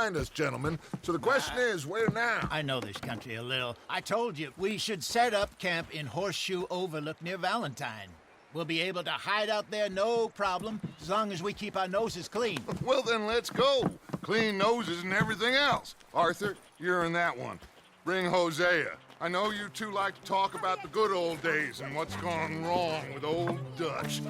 behind us, gentlemen. So the question is, where now? I know this country a little. I told you, we should set up camp in Horseshoe Overlook near Valentine. We'll be able to hide out there, no problem, as long as we keep our noses clean. Well, then let's go. Clean noses and everything else. Arthur, you're in that one. Bring Hosea. I know you two like to talk about the good old days and what's gone wrong with old Dutch.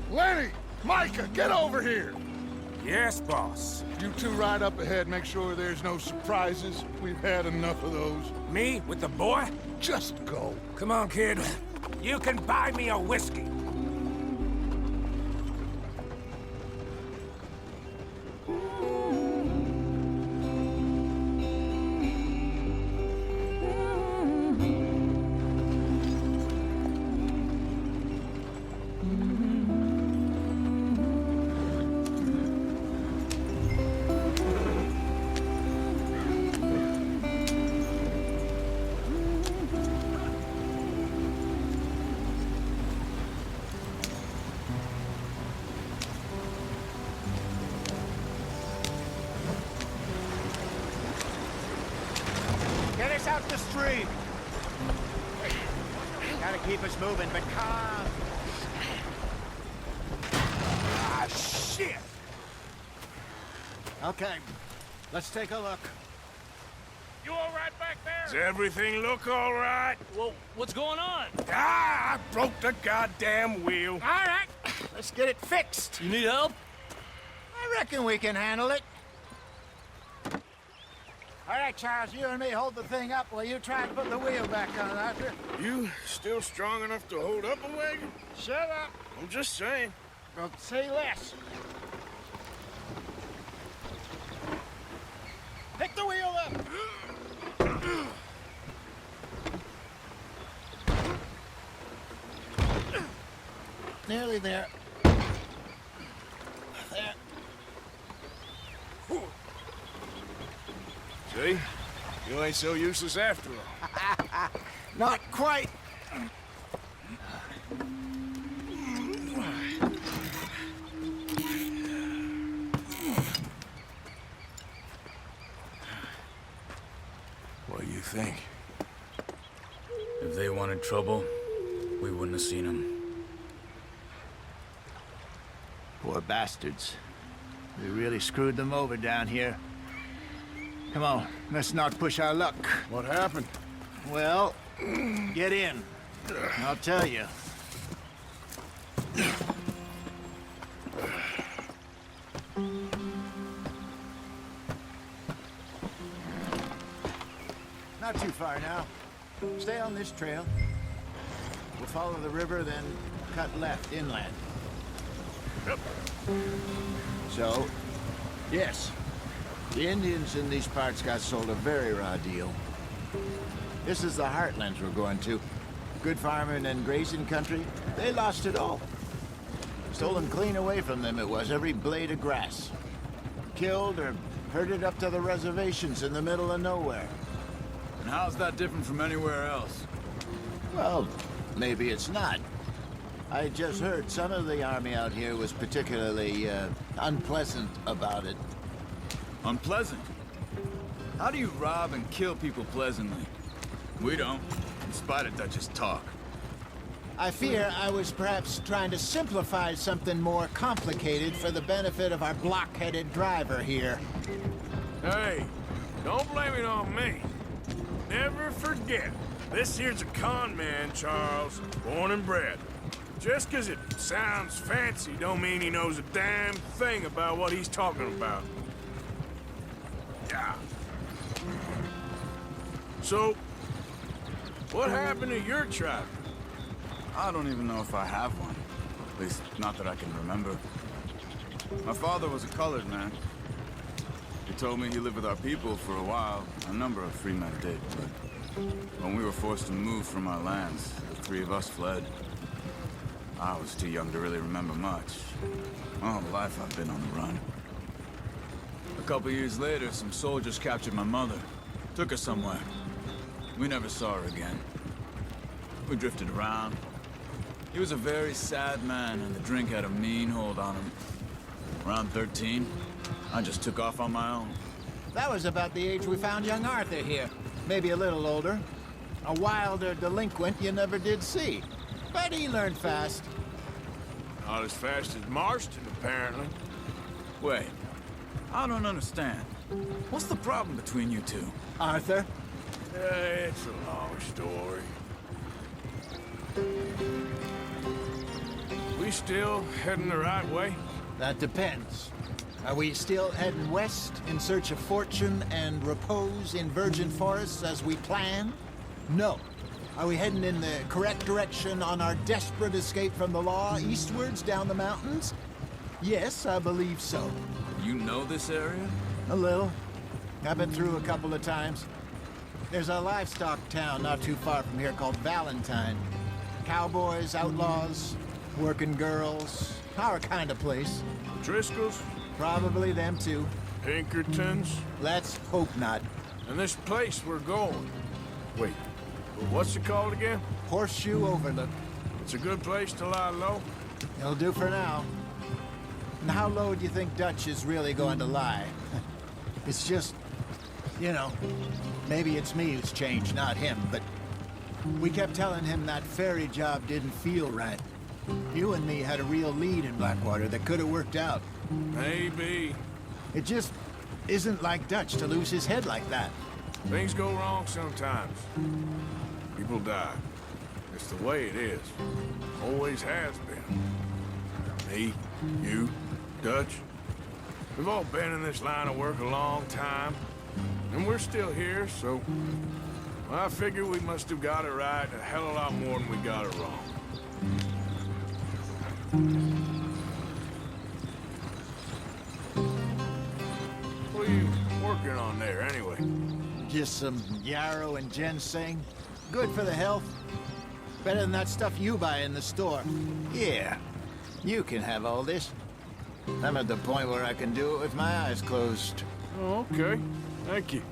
Lenny! Micah, get over here! Yes, boss. You two ride up ahead, make sure there's no surprises. We've had enough of those. Me with the boy? Just go. Come on, kid. You can buy me a whiskey. Get us out the street! Gotta keep us moving, but calm. Ah, shit! Okay, let's take a look. You all right back there? Does everything look all right? Well, what's going on? Ah, I broke the goddamn wheel. All right, let's get it fixed. You need help? I reckon we can handle it. All right, Charles, you and me hold the thing up while you try and put the wheel back on, Arthur. You still strong enough to hold up a wagon? Shut up. I'm just saying. Well, say less. Pick the wheel up. Nearly there. There. See? You ain't so useless after all. Not quite. What do you think? If they wanted trouble, we wouldn't have seen them. Poor bastards. We really screwed them over down here. Come on, let's not push our luck. What happened? Well, get in. I'll tell you. Not too far now. Stay on this trail. We'll follow the river, then cut left inland. Yep. So, yes, the Indians in these parts got sold a very raw deal. This is the heartlands we're going to. Good farming and grazing country, they lost it all. Stolen clean away from them it was, every blade of grass. Killed or herded up to the reservations in the middle of nowhere. And how's that different from anywhere else? Well, maybe it's not. I just heard some of the army out here was particularly, unpleasant about it. Unpleasant? How do you rob and kill people pleasantly? We don't, in spite of Dutch's talk. I fear I was perhaps trying to simplify something more complicated for the benefit of our block-headed driver here. Hey, don't blame it on me. Never forget, this here's a con man, Charles, born and bred. Just 'cause it sounds fancy don't mean he knows a damn thing about what he's talking about. Yeah. So, what happened to your tribe? I don't even know if I have one. At least, not that I can remember. My father was a colored man. He told me he lived with our people for a while. A number of free men did, but when we were forced to move from our lands, the three of us fled. I was too young to really remember much. All my life I've been on the run. A couple years later, some soldiers captured my mother. Took her somewhere. We never saw her again. We drifted around. He was a very sad man, and the drink had a mean hold on him. Around 13, I just took off on my own. That was about the age we found young Arthur here. Maybe a little older. A wilder delinquent you never did see. But he learned fast. Not as fast as Marston, apparently. Wait, I don't understand. What's the problem between you two? Arthur? It's a long story. We still heading the right way? That depends. Are we still heading west in search of fortune and repose in virgin forests as we planned? No. Are we heading in the correct direction on our desperate escape from the law eastwards down the mountains? Yes, I believe so. You know this area? A little. I've been through a couple of times. There's a livestock town not too far from here called Valentine. Cowboys, outlaws, working girls, our kind of place. Driscoll's? Probably them too. Pinkertons? Let's hope not. And this place we're going. Wait, what's it called again? Horseshoe Overlook. It's a good place to lie low? It'll do for now. And how low do you think Dutch is really going to lie? It's just, you know, maybe it's me who's changed, not him, but we kept telling him that ferry job didn't feel right. You and me had a real lead in Blackwater that could have worked out. Maybe. It just isn't like Dutch to lose his head like that. Things go wrong sometimes. People die. It's the way it is. Always has been. Me, you, Dutch. We've all been in this line of work a long time. And we're still here, so... I figure we must have got it right a hell of a lot more than we got it wrong. What are you working on there, anyway? Just some yarrow and ginseng. Good for the health. Better than that stuff you buy in the store. Yeah, you can have all this. I'm at the point where I can do it with my eyes closed. Oh, okay. Thank you.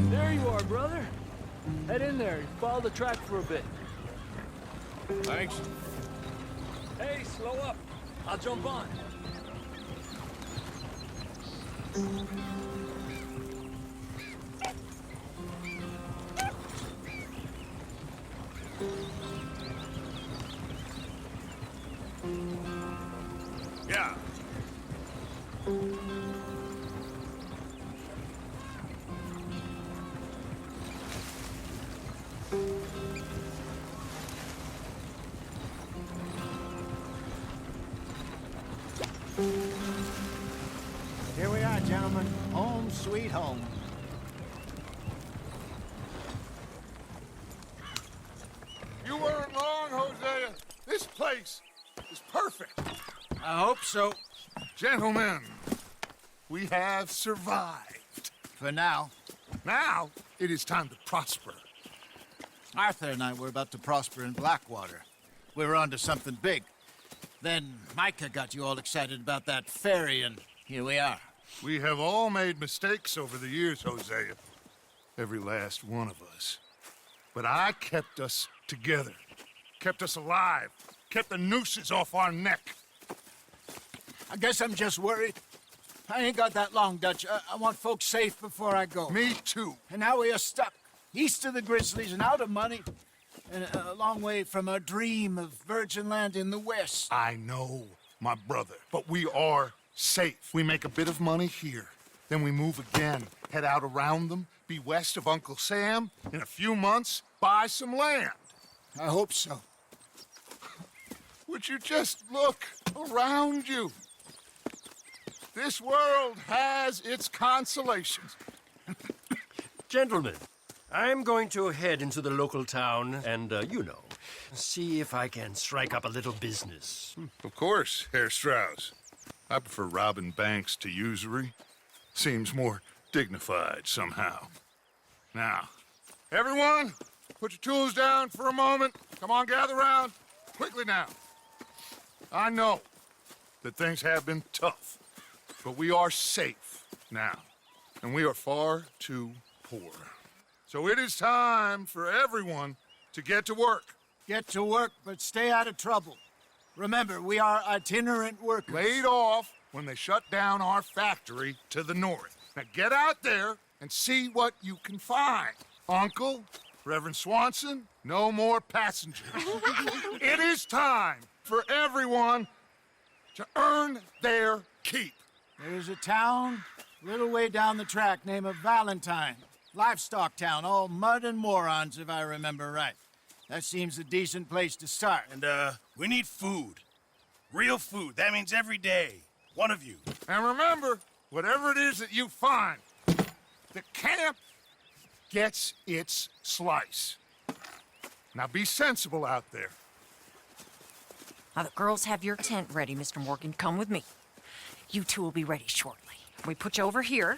There you are, brother. Head in there and follow the track for a bit. Thanks. Hey, slow up. I'll jump on. Yeah. Here we are, gentlemen. Home sweet home. You weren't wrong, Hosea. This place is perfect. I hope so. Gentlemen, we have survived. For now. Now, it is time to prosper. Arthur and I were about to prosper in Blackwater. We were onto something big. Then Micah got you all excited about that ferry, and here we are. We have all made mistakes over the years, Hosea. Every last one of us. But I kept us together. Kept us alive. Kept the nooses off our neck. I guess I'm just worried. I ain't got that long, Dutch. I want folks safe before I go. Me too. And now we are stuck, east of the Grizzlies and out of money, and a long way from our dream of virgin land in the west. I know, my brother, but we are safe. We make a bit of money here, then we move again, head out around them, be west of Uncle Sam, in a few months, buy some land. I hope so. Would you just look around you? This world has its consolations. Gentlemen, I'm going to head into the local town and, see if I can strike up a little business. Of course, Herr Strauss. I prefer robbing banks to usury. Seems more dignified somehow. Now, everyone, put your tools down for a moment. Come on, gather round. Quickly now. I know that things have been tough, but we are safe now, and we are far too poor. So it is time for everyone to get to work. Get to work, but stay out of trouble. Remember, we are itinerant workers. Laid off when they shut down our factory to the north. Now get out there and see what you can find. Uncle, Reverend Swanson, no more passengers. It is time for everyone to earn their keep. There's a town a little way down the track named Valentine. Livestock town, all mud and morons, if I remember right. That seems a decent place to start. And, we need food. Real food. That means every day. One of you. And remember, whatever it is that you find, the camp gets its slice. Now be sensible out there. Now, the girls have your tent ready, Mr. Morgan. Come with me. You two will be ready shortly. We put you over here.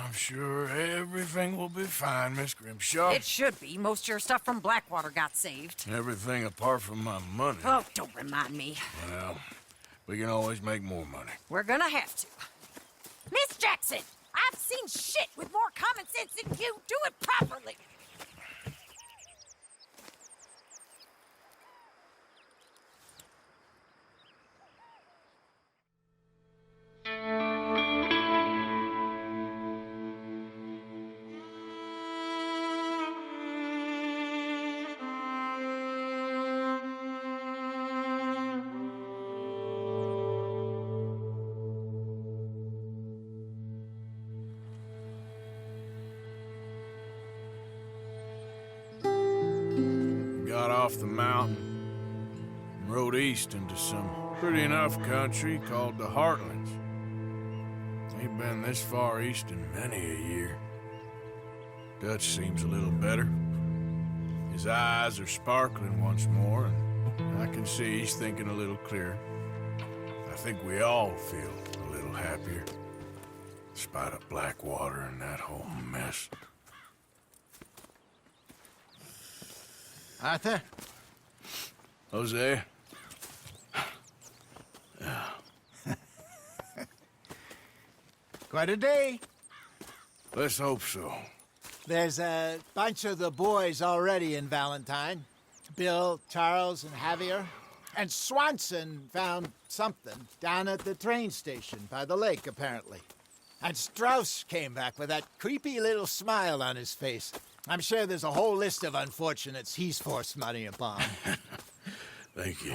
I'm sure everything will be fine, Miss Grimshaw. It should be. Most of your stuff from Blackwater got saved. Everything apart from my money. Oh, don't remind me. Well, we can always make more money. We're gonna have to. Miss Jackson, I've seen shit with more common sense than you. Do it properly. Got off the mountain and rode east into some pretty enough country called the Heartlands. Ain't been this far east in many a year. Dutch seems a little better. His eyes are sparkling once more, and I can see he's thinking a little clearer. I think we all feel a little happier, in spite of Blackwater and that whole mess. Arthur? Jose? Quite a day. Let's hope so. There's a bunch of the boys already in Valentine. Bill, Charles, and Javier. And Swanson found something down at the train station by the lake, apparently. And Strauss came back with that creepy little smile on his face. I'm sure there's a whole list of unfortunates he's forced money upon. Thank you.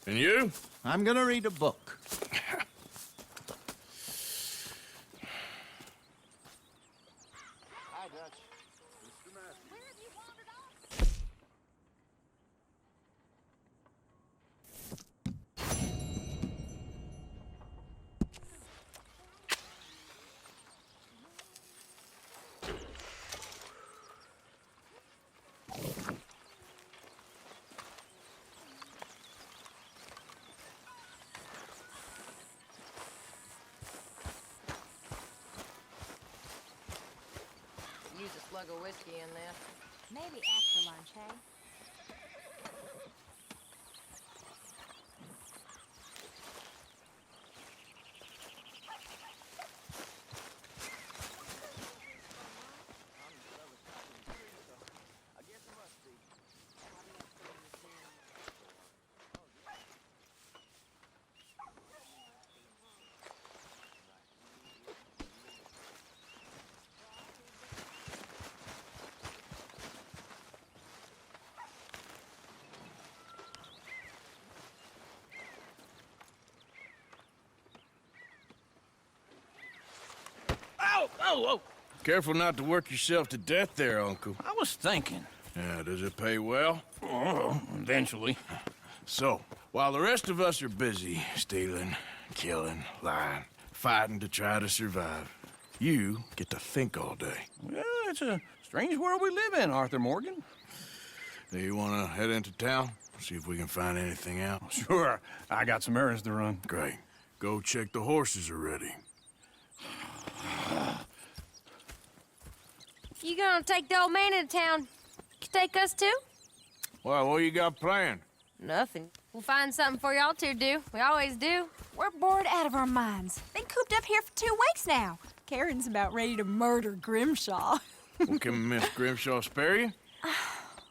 And you? I'm gonna read a book. Hi, Dutch. Where have you wandered off? Use a slug of whiskey in there. Maybe after lunch, hey? Oh! Careful not to work yourself to death there, Uncle. I was thinking. Yeah, does it pay well? Oh, eventually. So, while the rest of us are busy stealing, killing, lying, fighting to try to survive, you get to think all day. Well, it's a strange world we live in, Arthur Morgan. Do you want to head into town? See if we can find anything out? Sure, I got some errands to run. Great. Go check the horses are ready. You gonna take the old man into town? You take us too? Well, what you got planned? Nothing. We'll find something for y'all to do. We always do. We're bored out of our minds. Been cooped up here for 2 weeks now. Karen's about ready to murder Grimshaw. Well, can Miss Grimshaw spare you?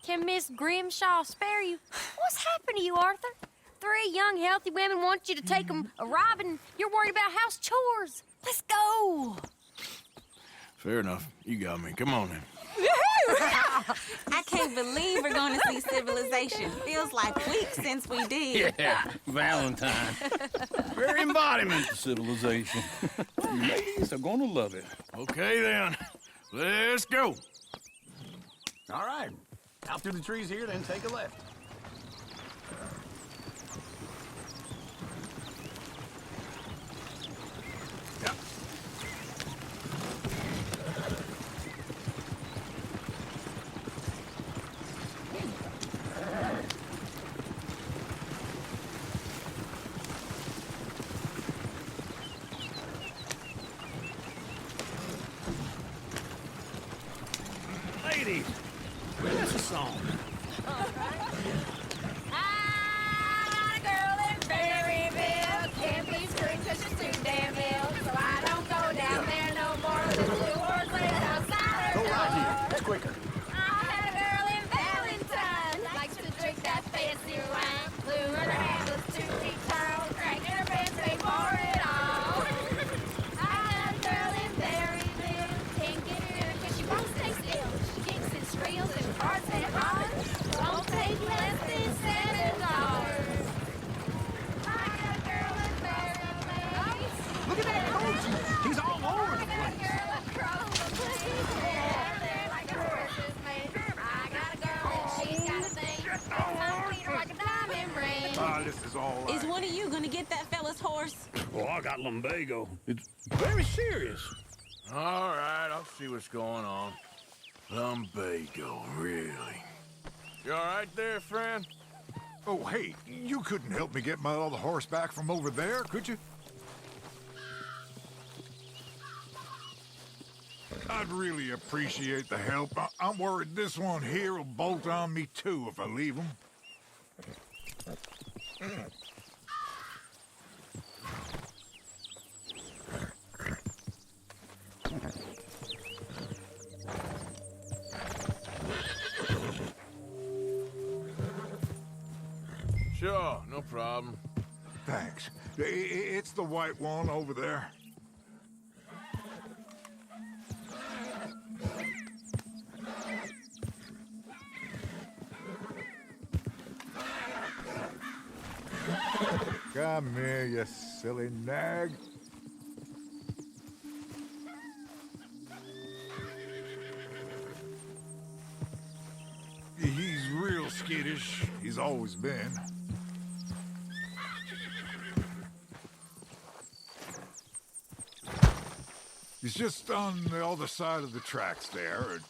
Can Miss Grimshaw spare you? What's happened to you, Arthur? 3 young, healthy women want you to take them a robbing. You're worried about house chores. Let's go. Fair enough. You got me. Come on then. I can't believe we're going to see civilization. Feels like weeks since we did. Yeah, Valentine. Very embodiment of civilization. You ladies are gonna love it. Okay then. Let's go. All right. Out through the trees here, then take a left. Ladies, that's a song. I got a girl in Berryville. Can't be screwed 'cause she's too damn ill. So I don't go down there no more. The blue horse lays outside her Go door. right here. It's quicker. I had a girl in Valentine. Likes to drink that fancy wine. Blue her handles 2 feet tall. Cracking her pants before it all. I got a girl in Berryville. Can't get her in 'cause she won't stay still. She kicks and squeals and farts and hollers. Won't take less than $7. I got a girl in Berryville. Look at that coach. He's all over the I got a place. girl across the place. Yeah, they're like a horse's mane. I got a girl and she's got a thing. My feet are like a diamond ring. This is all right. Is one of you going to get that fella's horse? Oh, I got lumbago. It's very serious. All right, I'll see what's going on. Lumbago, really? You all right there, friend? Oh, hey, you couldn't help me get my other horse back from over there, could you? I'd really appreciate the help. I'm worried this one here will bolt on me too if I leave him. Sure, no problem. Thanks. It's the white one over there. Come here, you silly nag. He's real skittish. He's always been. He's just on the other side of the tracks there.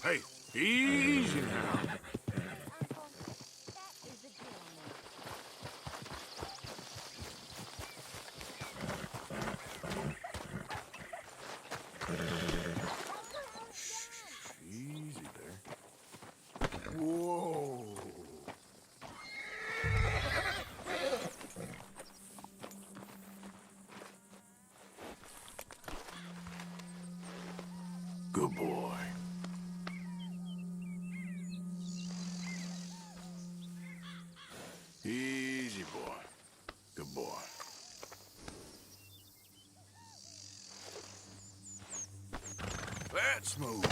Hey, easy now. Easy there. Whoa. Good boy. Easy boy. Good boy. Let's move.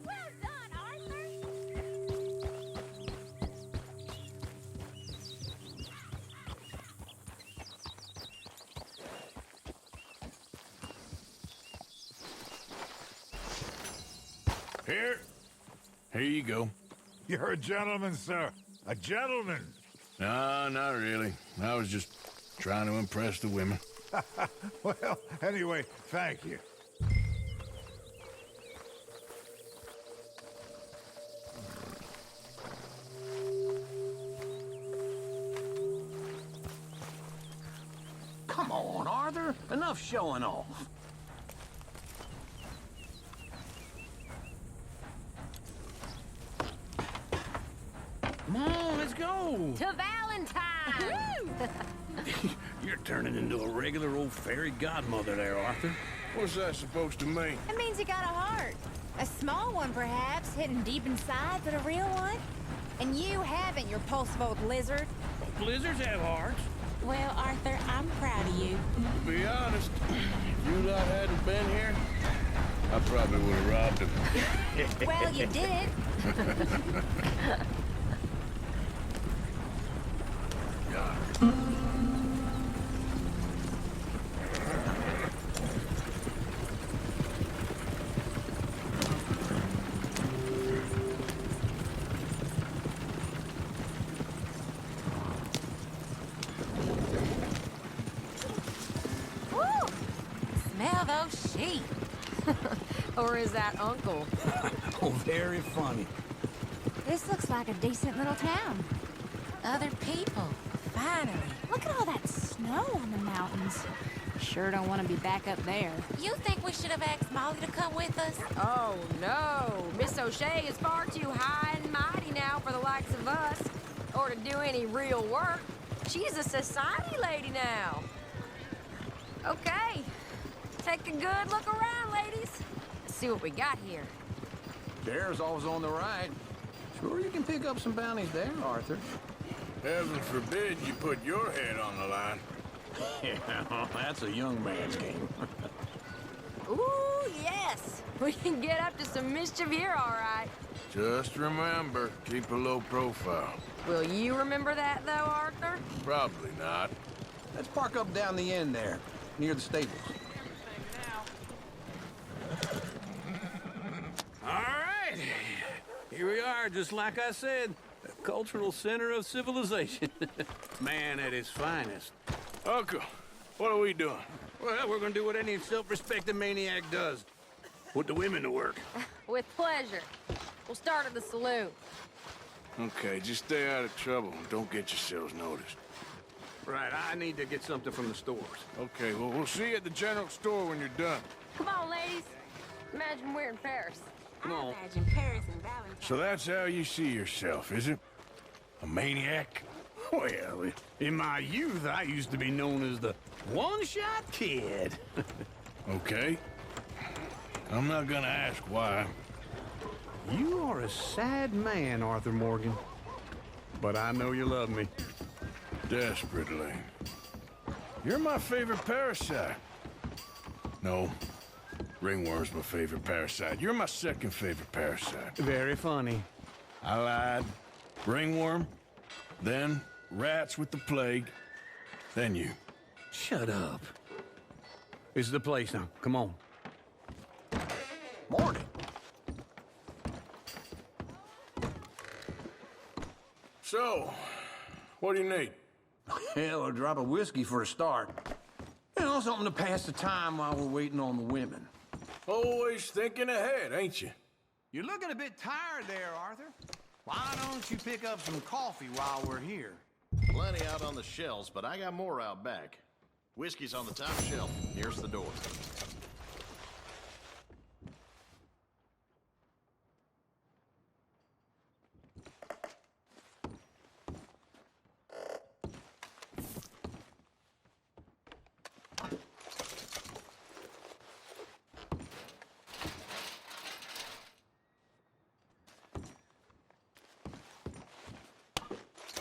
Well done, Arthur. Here you go. You're a gentleman, sir. A gentleman. No, not really. I was just trying to impress the women. Well, anyway, thank you. Come on, Arthur. Enough showing off. Come on, let's go. To Valentine! You're turning into a regular old fairy godmother there, Arthur. What's that supposed to mean? It means you got a heart. A small one, perhaps, hidden deep inside, but a real one. And you haven't, you repulsive old lizard. Blizzards have hearts. Well, Arthur, I'm proud of you. To be honest, if you lot hadn't been here, I probably would have robbed him. Well, you did. Woo! Smell those sheep. Or is that Uncle? Oh, very funny. This looks like a decent little town. Other people. Finally. Look at all that snow on the mountains. Sure don't want to be back up there. You think we should have asked Molly to come with us? Oh, no. Miss O'Shea is far too high and mighty now for the likes of us, or to do any real work. She's a society lady now. Okay. Take a good look around, ladies. See what we got here. Chair's always on the right. Sure you can pick up some bounties there, Arthur. Heaven forbid you put your head on the line. Yeah, that's a young man's game. Ooh, yes. We can get up to some mischief here, all right. Just remember, keep a low profile. Will you remember that, though, Arthur? Probably not. Let's park up down the end there, near the stables. All right. Here we are, just like I said. The cultural center of civilization. Man at his finest. Uncle, what are we doing? Well, we're gonna do what any self-respecting maniac does. Put the women to work. With pleasure. We'll start at the saloon. Okay, just stay out of trouble and don't get yourselves noticed. Right, I need to get something from the stores. Okay, well, we'll see you at the general store when you're done. Come on, ladies. Imagine we're in Paris. Come on. Imagine Paris and Valentine. So that's how you see yourself, is it? A maniac? Well, in my youth, I used to be known as the one-shot kid. Okay. I'm not gonna ask why. You are a sad man, Arthur Morgan. But I know you love me. Desperately. You're my favorite parasite. No. Ringworm's my favorite parasite. You're my second favorite parasite. Very funny. I lied. Ringworm, then rats with the plague, then you. Shut up. This is the place now. Come on. Morning. So, What do you need? Hell, a drop of whiskey for a start. You know, something to pass the time while we're waiting on the women. Always thinking ahead, ain't you? You're looking a bit tired there, Arthur. Why don't you pick up some coffee while we're here? Plenty out on the shelves, but I got more out back. Whiskey's on the top shelf, nearest the door.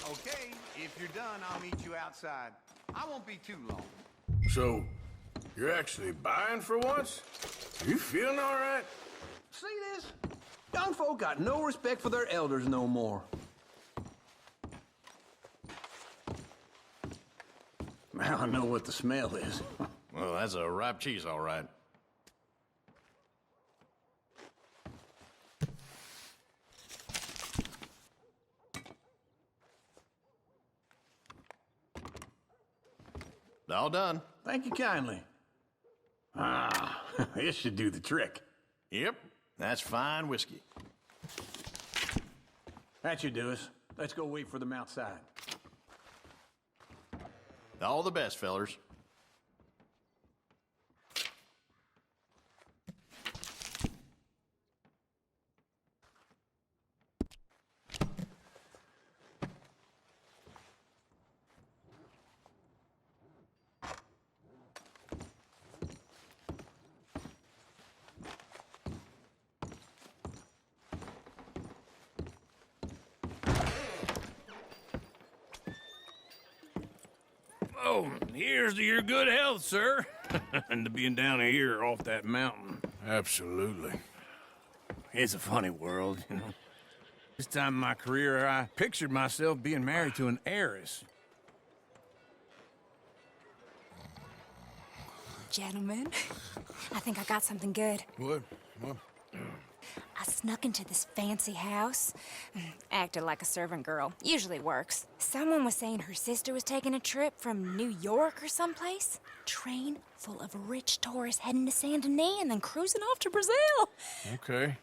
Okay, if you're done, I'll meet you outside. I won't be too long. So, you're actually buying for once? You feeling all right? See this? Young folk got no respect for their elders no more. Now I know what the smell is. Well, that's a ripe cheese, all right. All done. Thank you kindly. Ah, this should do the trick. Yep, that's fine whiskey. That should do us. Let's go wait for them outside. All the best, fellers. Oh, here's to your good health, sir. And to being down here off that mountain. Absolutely. It's a funny world, you know. This time in my career, I pictured myself being married to an heiress. Gentlemen, I think I got something good. What? I snuck into this fancy house. Acted like a servant girl. Usually works. Someone was saying her sister was taking a trip from New York or someplace. Train full of rich tourists heading to Saint Denis and then cruising off to Brazil. Okay.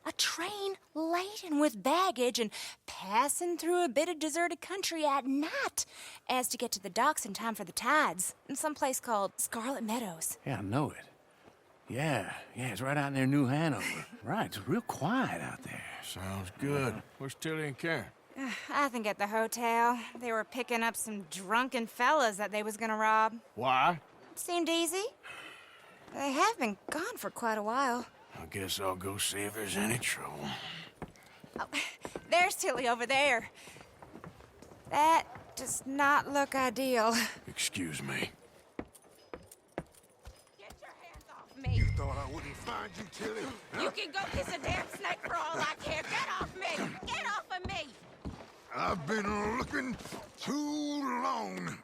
A train laden with baggage and passing through a bit of deserted country at night as to get to the docks in time for the tides in some place called Scarlet Meadows. Yeah, I know it. Yeah, it's right out near New Hanover. Right, it's real quiet out there. Sounds good. Where's Tilly and Karen? I think at the hotel. They were picking up some drunken fellas that they was gonna rob. Why? Seemed easy. They have been gone for quite a while. I guess I'll go see if there's any trouble. Oh, there's Tilly over there. That does not look ideal. Excuse me. Me. You thought I wouldn't find you, Tilly? You can go kiss a damn snake for all I care. Get off me! Get off of me! I've been looking too long.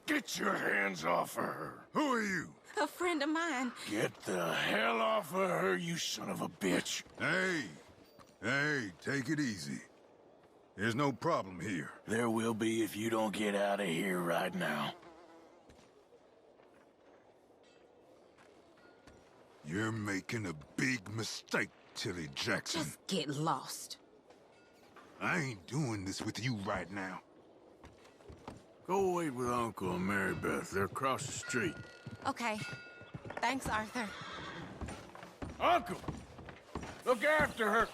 Get your hands off of her. Who are you? A friend of mine. Get the hell off of her, you son of a bitch. Hey, take it easy. There's no problem here. There will be if you don't get out of here right now. You're making a big mistake, Tilly Jackson. Just get lost. I ain't doing this with you right now. Go wait with Uncle and Mary Beth. They're across the street. Okay. Thanks, Arthur. Uncle! Look after her.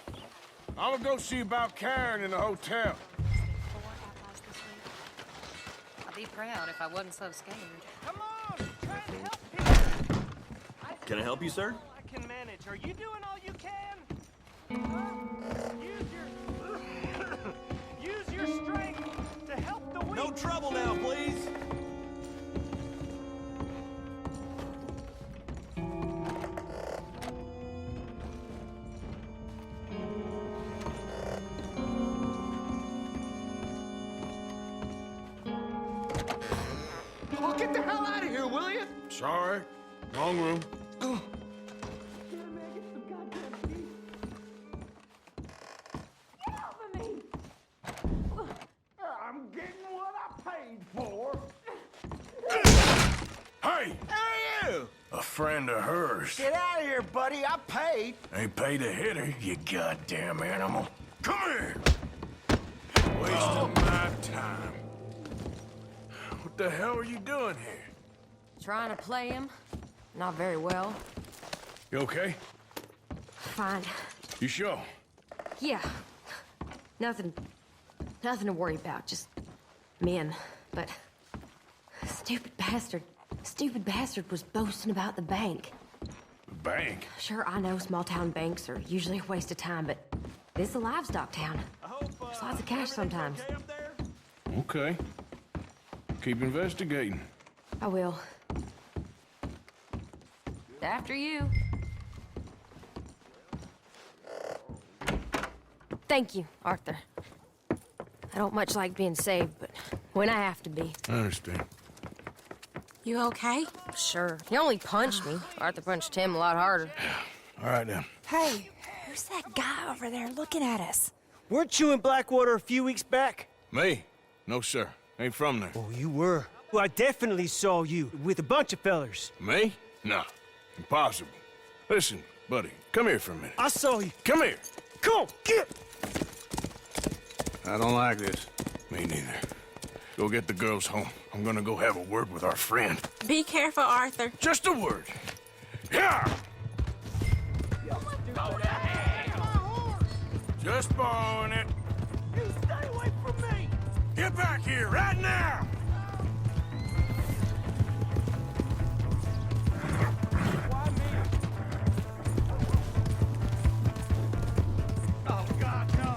I'm gonna go see about Karen in the hotel. I'd be proud if I wasn't so scared. Come on, try and help people. Can I help you, sir? I can manage. Are you doing all you can? Use your strength to help the weak. No trouble now, please. Well, get the hell out of here, will you? Sorry. Wrong room. A friend of hers. Get out of here, buddy. I paid. Ain't paid to hit her, you goddamn animal. Come here! Wasting my time. What the hell are you doing here? Trying to play him. Not very well. You okay? Fine. You sure? Yeah. Nothing to worry about. Just men. But stupid bastard was boasting about the bank. The bank? Sure, I know small town banks are usually a waste of time, but this is a livestock town. There's lots of cash sometimes. Okay. Keep investigating. I will. After you. Thank you, Arthur. I don't much like being saved, but when I have to be. I understand. You okay? Sure. He only punched me. Arthur punched him a lot harder. All right, then. Hey, who's that guy over there looking at us? Weren't you in Blackwater a few weeks back? Me? No, sir. Ain't from there. Oh, you were. Well, I definitely saw you with a bunch of fellers. Me? No. Impossible. Listen, buddy, come here for a minute. I saw you. Come here. Come on, get! I don't like this. Me neither. Go get the girls home. I'm gonna go have a word with our friend. Be careful, Arthur. Just a word. Yeah! Just borrowing it. You stay away from me! Get back here right now! Oh, God, no!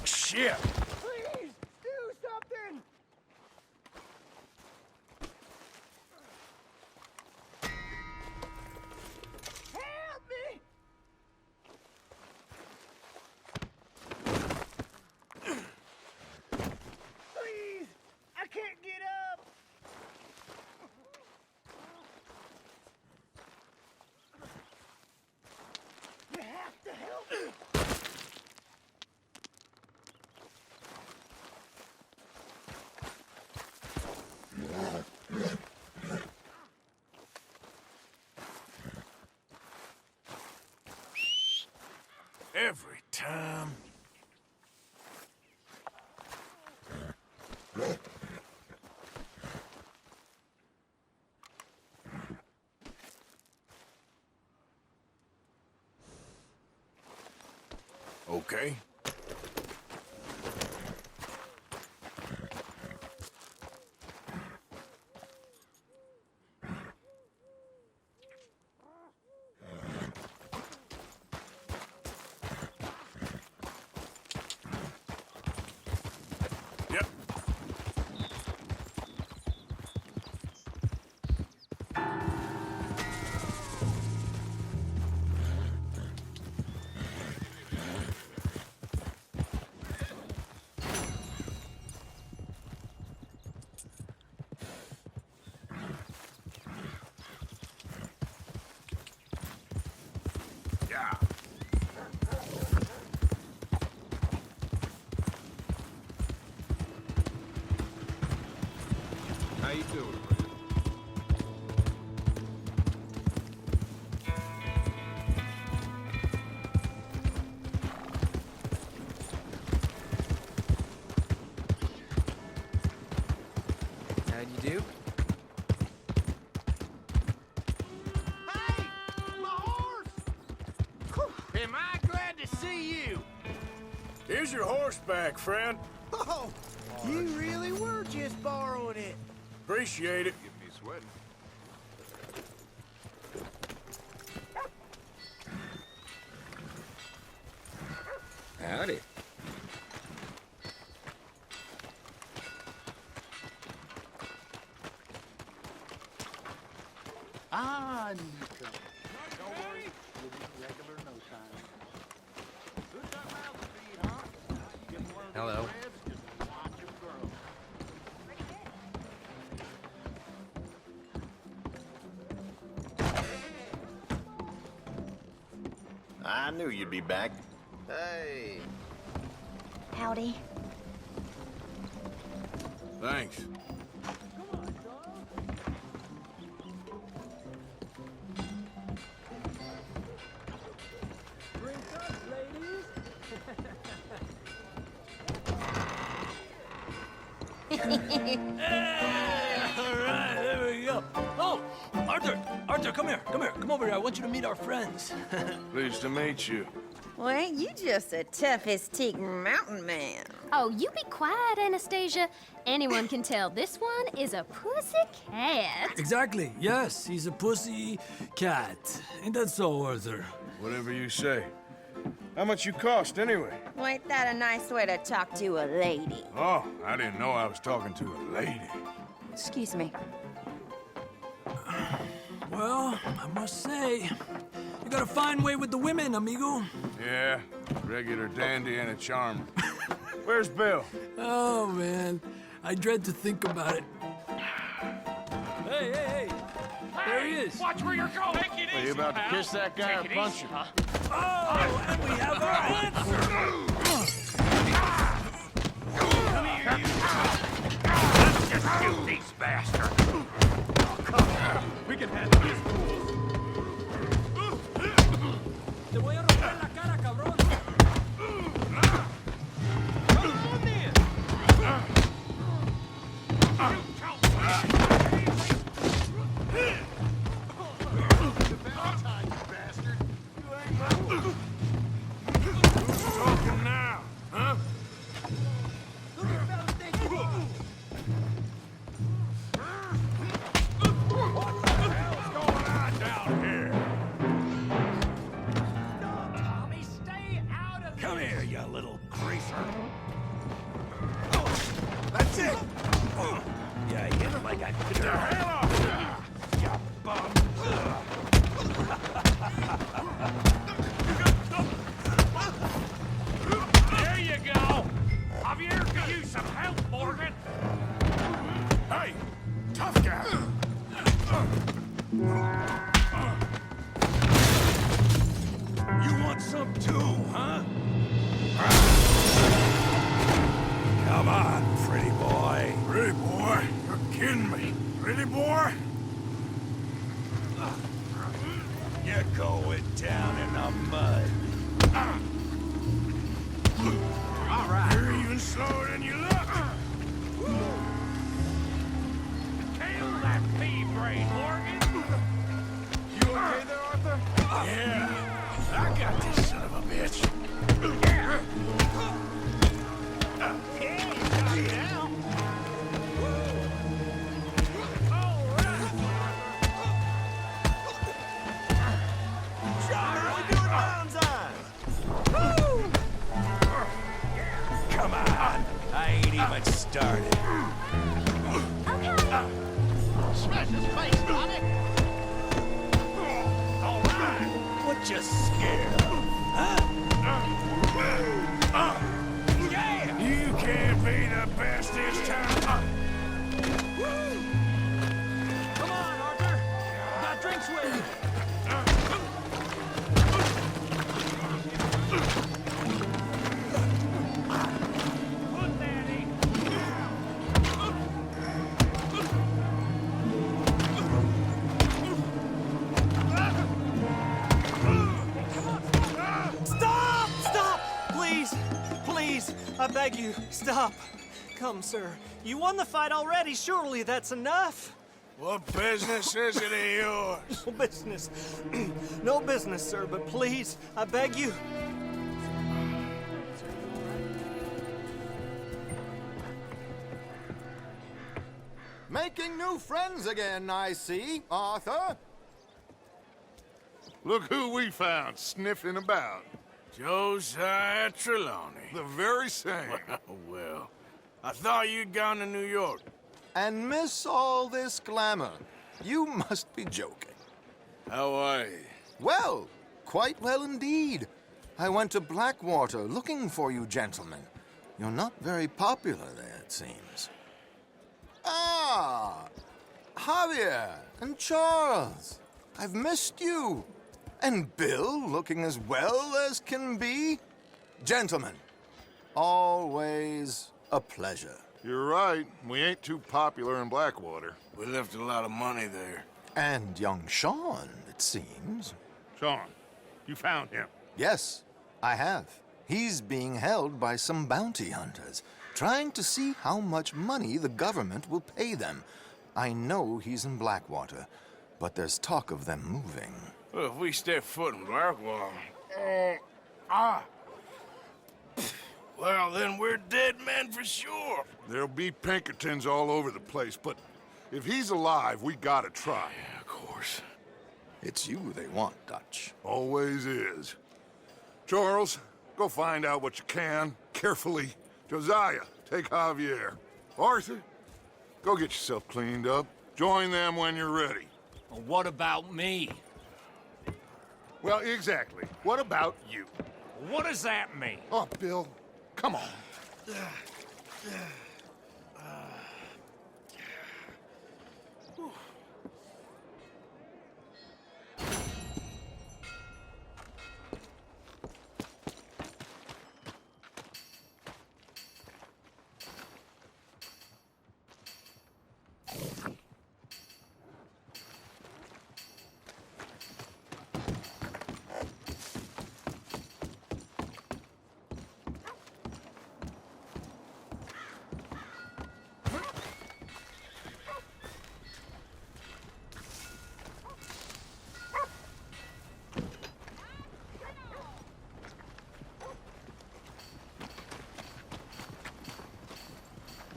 Shit! Please, do something! Help me! Please, I can't get up! You have to help me! Every time. Okay. Yep. Yeah. How you doing? How'd you do? Hey! My horse! Am I glad to see you? Here's your horse back, friend. Oh, you really were just borrowing it. Appreciate it. Get me sweating. Howdy. I knew you'd be back. Hey. Howdy. Thanks. Drink up, ladies. All right, there we go. Oh, Arthur, come here. Come over here. I want you to meet our friends. Pleased to meet you. Well, ain't you just the toughest teak mountain man? Oh, you be quiet, Anastasia. Anyone can tell this one is a pussy cat. Exactly. Yes, he's a pussy cat. Ain't that so, Arthur? Whatever you say. How much you cost, anyway? Well, ain't that a nice way to talk to a lady? Oh, I didn't know I was talking to a lady. Excuse me. Well, I must say, you got a fine way with the women, amigo. Yeah, regular dandy and a charmer. Where's Bill? Oh, man. I dread to think about it. Hey! There he is. Watch where you're going. Take it Are you about to kiss that guy or punch him? Oh, and we have our answer. Let's just shoot these bastards. Come on. We can handle this. Te voy a romper la cara, cabrón. Come on, then. Talking now, huh? What the hell's going on down here? Tommy, stay out of this. Come here, you little greaser. That's it. Yeah, hit him like a Get the hell off here, you bum. There you go. Javier could use some help, Morgan. Hey, tough guy. You want some too, huh? Come on, pretty boy. Pretty boy? You're kidding me. Pretty boy? You're going down in the mud. All right. You're even slower than you look. Kill that pea brain, Morgan. You okay there, Arthur? Yeah. I got this son of a bitch. Yeah. Yeah. Come on. I ain't even started. Smash his face, Tommy! All right. What you scared of, huh? Yeah! You can't be the best this time. Come on, Arthur. We got drinks with you. I beg you, stop. Come, sir. You won the fight already. Surely that's enough. What business is it of yours? No business. No business, sir, but please, I beg you. Making new friends again, I see, Arthur. Look who we found sniffing about. Josiah Trelawney. The very same. Well, I thought you'd gone to New York. And miss all this glamour. You must be joking. How are you? Well, quite well indeed. I went to Blackwater looking for you gentlemen. You're not very popular there, it seems. Ah, Javier and Charles. I've missed you. And Bill looking as well as can be. Gentlemen, always a pleasure. You're right. We ain't too popular in Blackwater. We left a lot of money there. And young Sean, it seems. Sean, you found him? Yes, I have. He's being held by some bounty hunters, trying to see how much money the government will pay them. I know he's in Blackwater, but there's talk of them moving. Well, if we step foot in Blackwater... Well, then we're dead men for sure. There'll be Pinkertons all over the place, but if he's alive, we gotta try. Yeah, of course. It's you they want, Dutch. Always is. Charles, go find out what you can, carefully. Josiah, take Javier. Arthur, go get yourself cleaned up. Join them when you're ready. Well, what about me? Well, exactly. What about you? What does that mean? Oh, Bill, come on.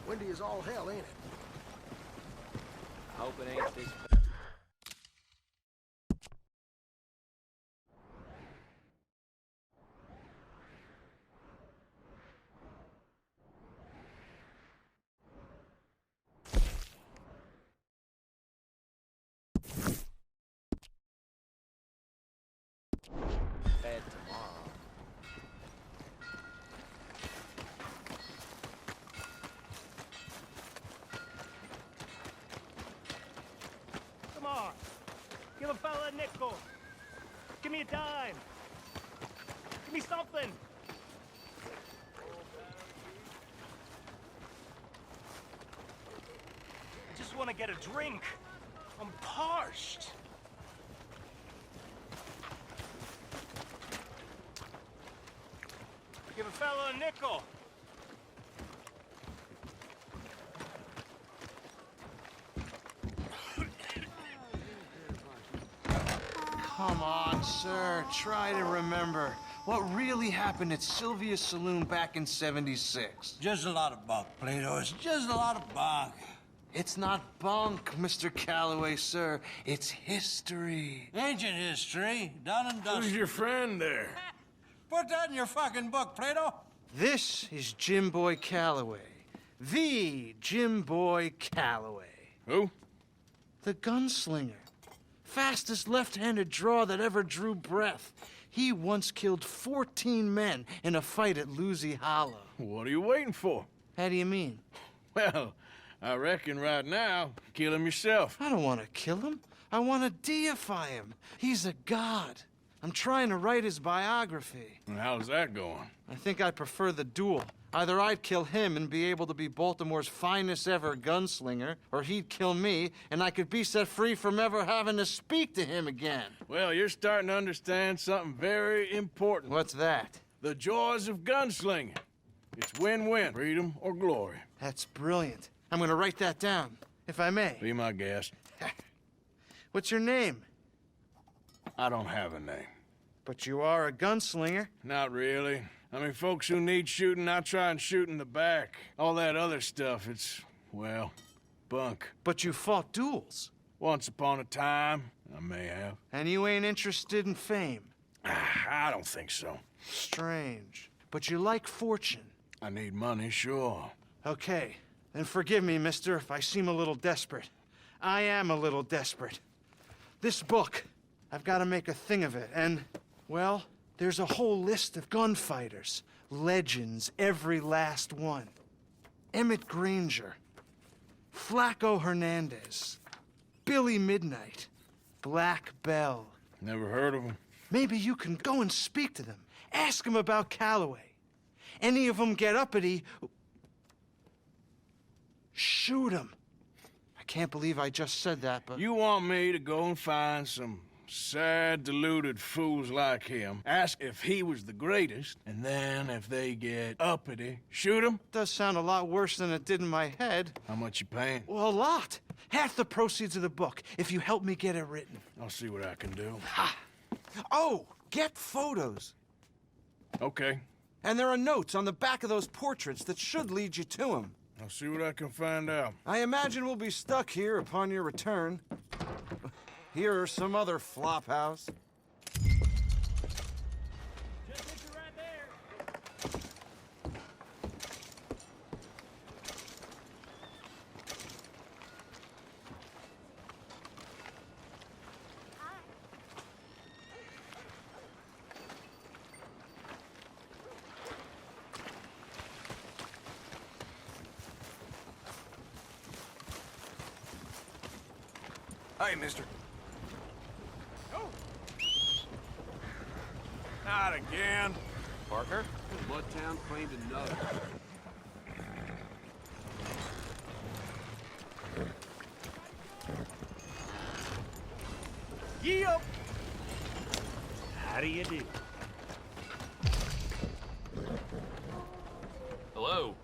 Windy as all hell, ain't it? I hope it ain't this. Bad tomorrow. Come on. Give a fella a nickel. Give me a dime. Give me something. I just want to get a drink. I'm parched. Give a fella a nickel. Come on, sir. Try to remember what really happened at Sylvia's Saloon back in '76. Just a lot of bunk, Plato. It's just a lot of bunk. It's not bunk, Mr. Calloway, sir. It's history. Ancient history, done and dusted. Who's your friend there? Put that in your fucking book, Plato. This is Jim Boy Calloway. The Jim Boy Calloway. Who? The gunslinger. Fastest left-handed draw that ever drew breath. He once killed 14 men in a fight at Lucy Hollow. What are you waiting for? How do you mean? Well, I reckon right now, kill him yourself. I don't want to kill him. I want to deify him. He's a god. I'm trying to write his biography. And how's that going? I think I prefer the duel. Either I'd kill him and be able to be Baltimore's finest ever gunslinger, or he'd kill me and I could be set free from ever having to speak to him again. Well, you're starting to understand something very important. What's that? The joys of gunslinging. It's win-win, freedom or glory. That's brilliant. I'm gonna write that down, if I may. Be my guest. What's your name? I don't have a name. But you are a gunslinger. Not really. I mean, folks who need shooting, I try and shoot in the back. All that other stuff, it's, well, bunk. But you fought duels. Once upon a time, I may have. And you ain't interested in fame. I don't think so. Strange. But you like fortune. I need money, sure. Okay. Then forgive me, mister, if I seem a little desperate. I am a little desperate. This book, I've got to make a thing of it, and, well, there's a whole list of gunfighters. Legends, every last one. Emmett Granger. Flaco Hernandez. Billy Midnight. Black Bell. Never heard of him. Maybe you can go and speak to them. Ask them about Calloway. Any of them get uppity, shoot them. I can't believe I just said that, but... You want me to go and find some sad, deluded fools like him, ask if he was the greatest, and then if they get uppity, shoot him? Does sound a lot worse than it did in my head. How much you paying? Well, a lot. Half the proceeds of the book, if you help me get it written. I'll see what I can do. Ha! Oh, get photos. Okay. And there are notes on the back of those portraits that should lead you to him. I'll see what I can find out. I imagine we'll be stuck here upon your return. Here or some other flop house. Hey, mister. Not again. Parker? Bloodtown claimed another. Yep. How do you do? Hello.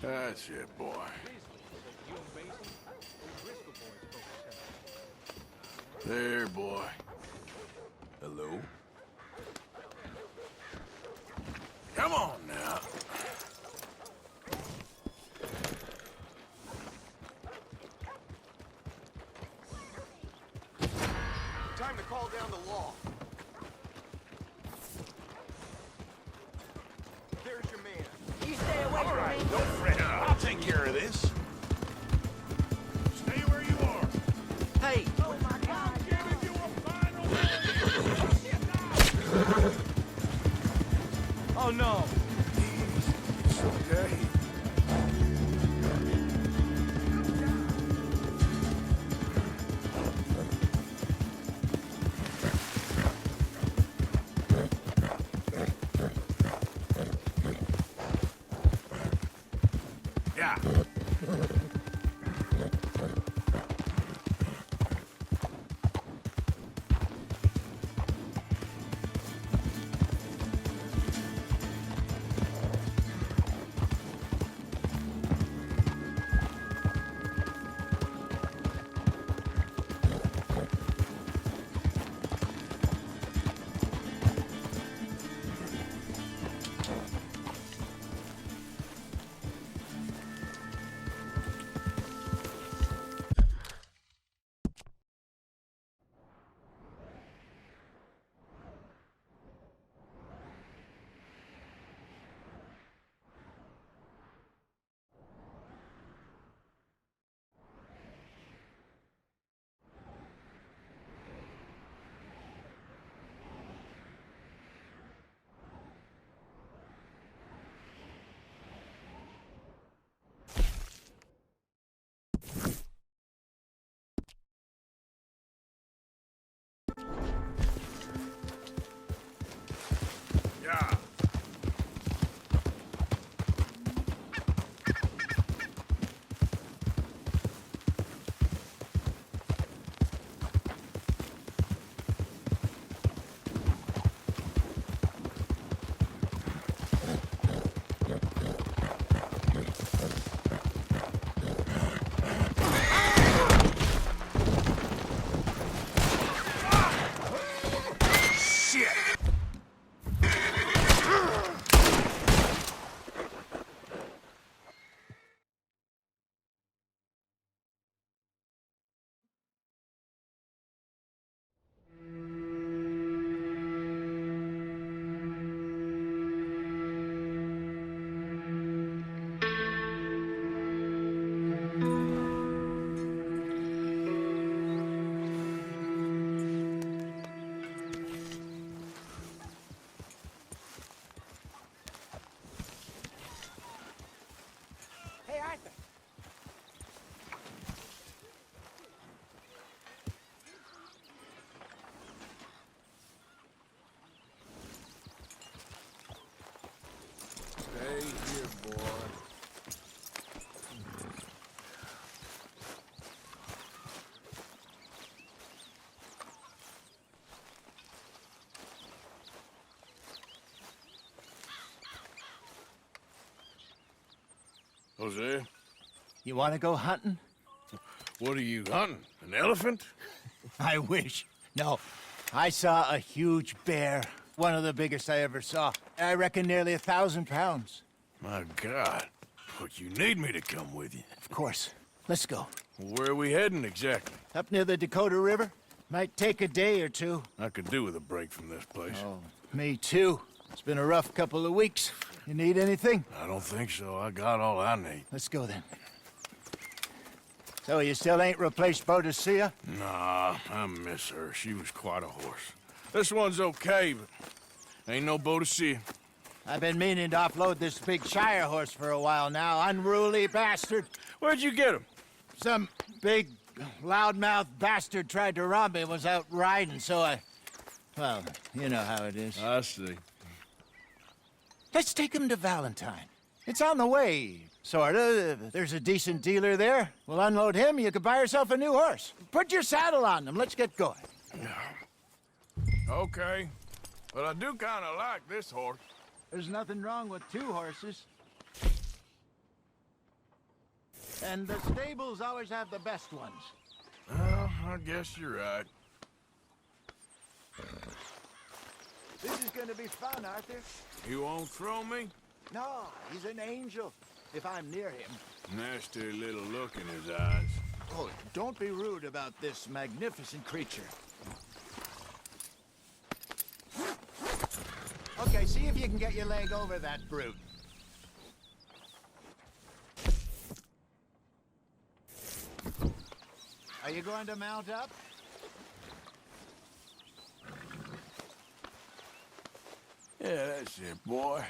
That's it, boy. There, boy. Hello? Come on now. Time to call down the law. There's your man. You stay away from me. Don't fret. I'll take care of this. Stay where you are. Hey! Oh my God. Giving you a final Oh, no! It's okay. Yeah. boy. Jose, You want to go hunting? what are you hunting? An elephant? I wish. No, I saw a huge bear. One of the biggest I ever saw. I reckon nearly 1,000 pounds. My God. But you need me to come with you. Of course. Let's go. Where are we heading exactly? Up near the Dakota River. Might take a day or two. I could do with a break from this place. Oh, me too. It's been a rough couple of weeks. You need anything? I don't think so. I got all I need. Let's go then. So you still ain't replaced Boadicea? Nah, I miss her. She was quite a horse. This one's okay, but ain't no Boadicea. I've been meaning to offload this big Shire horse for a while now. Unruly bastard. Where'd you get him? Some big, loudmouth bastard tried to rob me and was out riding, so I... Well, you know how it is. I see. Let's take him to Valentine. It's on the way, sorta. There's a decent dealer there. We'll unload him, you could buy yourself a new horse. Put your saddle on him, let's get going. Okay. But I do kind of like this horse. There's nothing wrong with two horses. And the stables always have the best ones. Well, I guess you're right. This is gonna be fun, Arthur. You won't throw me? No, he's an angel, if I'm near him. Nasty little look in his eyes. Oh, don't be rude about this magnificent creature. Okay, see if you can get your leg over that brute. Are you going to mount up? Yeah, that's it, boy.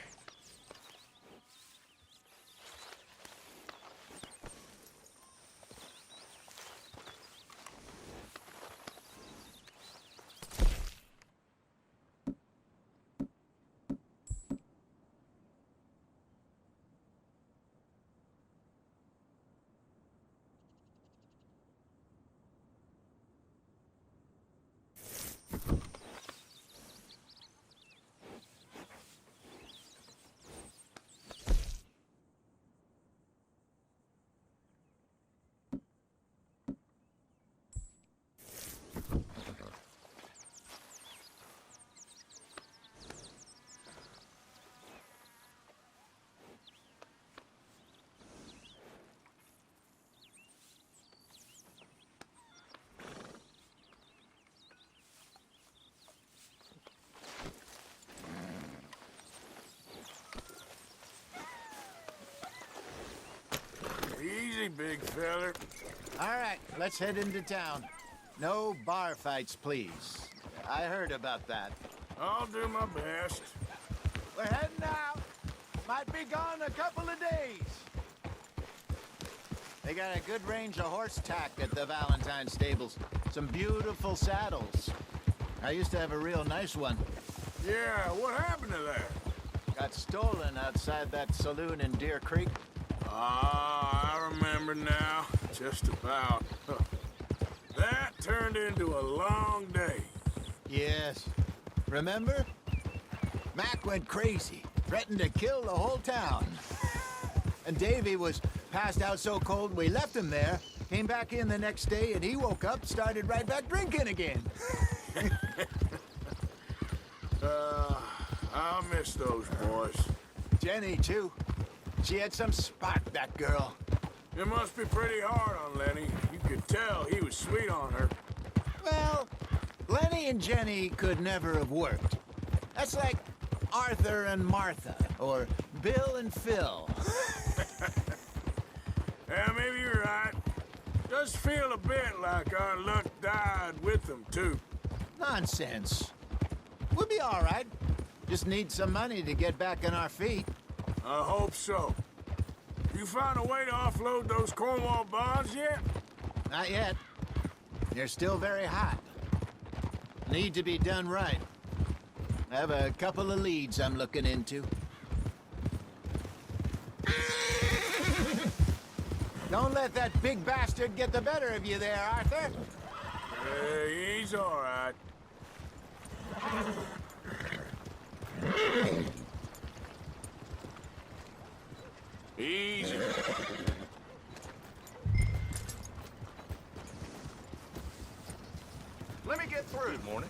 Easy, big feller. All right, let's head into town. No bar fights, please. I heard about that. I'll do my best. We're heading out. Might be gone a couple of days. They got a good range of horse tack at the Valentine stables. Some beautiful saddles. I used to have a real nice one. Yeah, what happened to that? Got stolen outside that saloon in Deer Creek. Ah, I remember now. Just about. That turned into a long day. Yes. Remember? Mac went crazy, threatened to kill the whole town. And Davy was passed out so cold we left him there, came back in the next day, and he woke up, started right back drinking again. I'll miss those boys. Jenny, too. She had some spot, that girl. It must be pretty hard on Lenny. You could tell he was sweet on her. Well, Lenny and Jenny could never have worked. That's like Arthur and Martha, or Bill and Phil. Yeah, maybe you're right. Does feel a bit like our luck died with them, too. Nonsense. We'll be all right. Just need some money to get back on our feet. I hope so. You found a way to offload those Cornwall bonds yet? Not yet. They're still very hot. Need to be done right. I have a couple of leads I'm looking into. Don't let that big bastard get the better of you there, Arthur. Hey, he's all right. Easy. Let me get through. Good morning.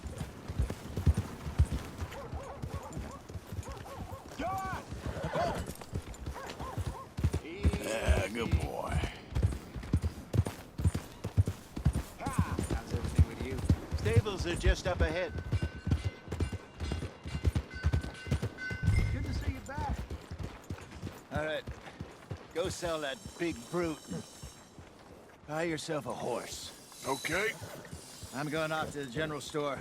Yeah, good boy. How's everything with you? Stables are just up ahead. Good to see you back. All right, go sell that big brute. Buy yourself a horse. Okay. I'm going off to the general store.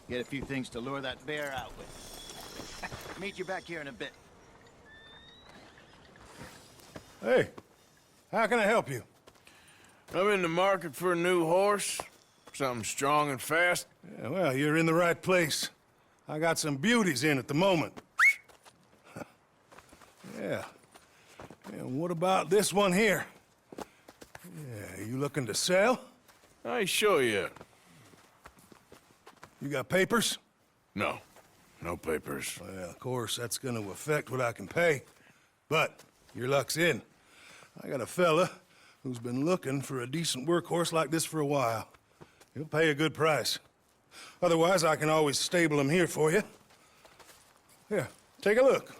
Get a few things to lure that bear out with. Meet you back here in a bit. Hey, how can I help you? I'm in the market for a new horse. Something strong and fast. Yeah, well, you're in the right place. I got some beauties in at the moment. Yeah. And what about this one here? Yeah, you looking to sell? I ain't sure yet. You got papers? No. No papers. Well, of course, that's gonna affect what I can pay. But your luck's in. I got a fella who's been looking for a decent workhorse like this for a while. He'll pay a good price. Otherwise, I can always stable him here for you. Here, take a look.